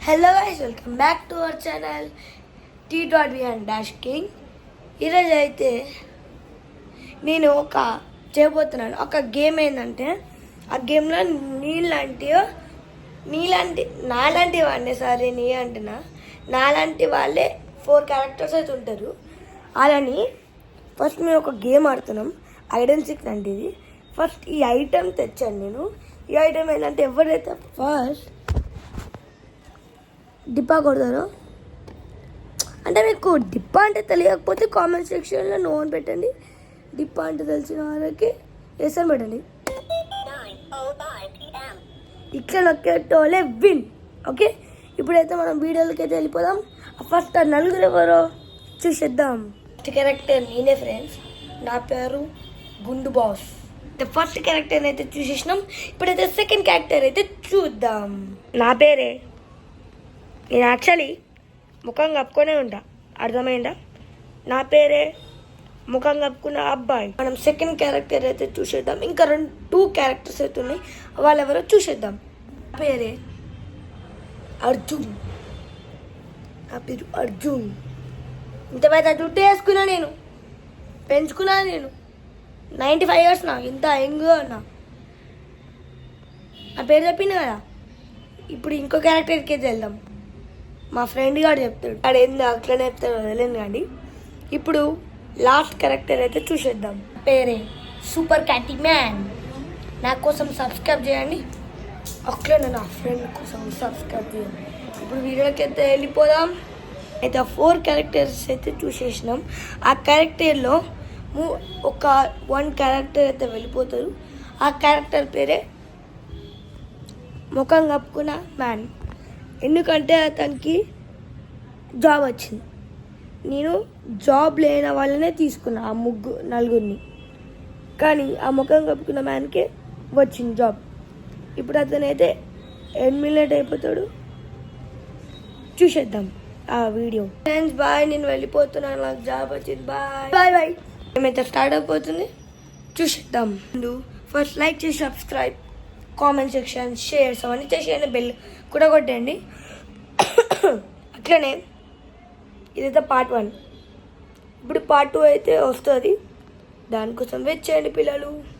Hello guys, welcome back to our channel T.V&King. ఈరోజు అయితే నేను చేయబోతున్నాను ఒక గేమ్. ఏంటంటే ఆ గేమ్లో నాలాంటి వాళ్ళే, సారీ నీ అంటున్నా, నాలాంటి వాళ్ళే 4 క్యారెక్టర్స్ అయితే ఉంటారు. అలాని ఫస్ట్ మేము ఒక గేమ్ ఆడుతున్నాం, ఐడ్ అండ్ సీక్ లాంటిది. ఫస్ట్ ఈ ఐటెం తెచ్చాను నేను. ఈ ఐటెం ఏంటంటే ఎవరైతే ఫస్ట్ డిప్పా కొడతారో, అంటే మీకు డిప్పా అంటే తెలియకపోతే కామెంట్ సెక్షన్లో నో అని పెట్టండి. డిప్పా అంటే తెలిసిన వాళ్ళకి ఎస్ అని పెట్టండి. ఇట్లా నొక్కేటోళ్ళే విన్. ఓకే, ఇప్పుడైతే మనం వీడియోలకి అయితే వెళ్ళిపోదాం. ఫస్ట్ ఆ నలుగురు ఎవరో చూసేద్దాం. ఫస్ట్ క్యారెక్టర్ నేనే ఫ్రెండ్స్, నా పేరు గుండు బాస్. ఫస్ట్ క్యారెక్టర్ అయితే చూసేసినాం. ఇప్పుడైతే సెకండ్ క్యారెక్టర్ అయితే చూద్దాం. నా పేరే, నేను యాక్చువల్లీ ముఖం కప్పుకొనే ఉంటా, అర్థమైందా? నా పేరే ముఖం కప్పుకున్న అబ్బాయి. మనం సెకండ్ క్యారెక్టర్ అయితే చూసేద్దాం. ఇంకా 2 క్యారెక్టర్స్ అయితే ఉన్నాయి, వాళ్ళెవరో చూసేద్దాం. నా పేరే అర్జున్. నా పేరు అర్జున్. ఇంత పెద్ద జుట్టు వేసుకున్నా, నేను పెంచుకున్నా. నేను 95 years నా, ఇంత యంగ్గా ఉన్నా. నా పేరు చెప్పింది కదా. ఇప్పుడు ఇంకో క్యారెక్టర్కి అయితే వెళ్దాం. మా ఫ్రెండ్ గారు చెప్తాడు, వాడు ఏందో అట్లనే చెప్తాడు, వదిలేదు కానీ. ఇప్పుడు లాస్ట్ క్యారెక్టర్ అయితే చూసేద్దాం. పేరే సూపర్ క్యాటీ మ్యాన్. నా కోసం సబ్స్క్రైబ్ చేయండి, అట్లనే నా ఫ్రెండ్ కోసం సబ్స్క్రైబ్ చేయండి. ఇప్పుడు వీడియోకి అయితే వెళ్ళిపోదాం. అయితే 4 క్యారెక్టర్స్ అయితే చూసేసినాం. ఆ క్యారెక్టర్లో ఒక 1 క్యారెక్టర్ అయితే వెళ్ళిపోతారు. ఆ క్యారెక్టర్ పేరే ముఖం కప్పుకున్న మ్యాన్. ఎందుకంటే అతనికి జాబ్ వచ్చింది. నేను జాబ్ లేని వాళ్ళనే తీసుకున్నా, ఆ నలుగురిని. కానీ ఆ ముఖం కప్పుకున్న మ్యాన్కే వచ్చింది జాబ్. ఇప్పుడు అతనైతే ఎలిమినేట్ అయిపోతాడు. చూసేద్దాం ఆ వీడియో. ఫ్రెండ్స్ బాయ్, నేను వెళ్ళిపోతున్నాను, నాకు జాబ్ వచ్చింది. Bye bye bye. ఏమైతే స్టార్ట్ అయిపోతుంది, చూసేద్దాం. ఫస్ట్ లైక్ చేసి సబ్స్క్రైబ్, కామెంట్ సెక్షన్, షేర్స్ అవన్నీ చేసేయండి, బెల్ కూడా కొట్టండి. అట్లనే ఇదైతే పార్ట్ 1. ఇప్పుడు పార్ట్ 2 అయితే వస్తుంది, దానికోసం వెయిట్ చేయండి పిల్లలు.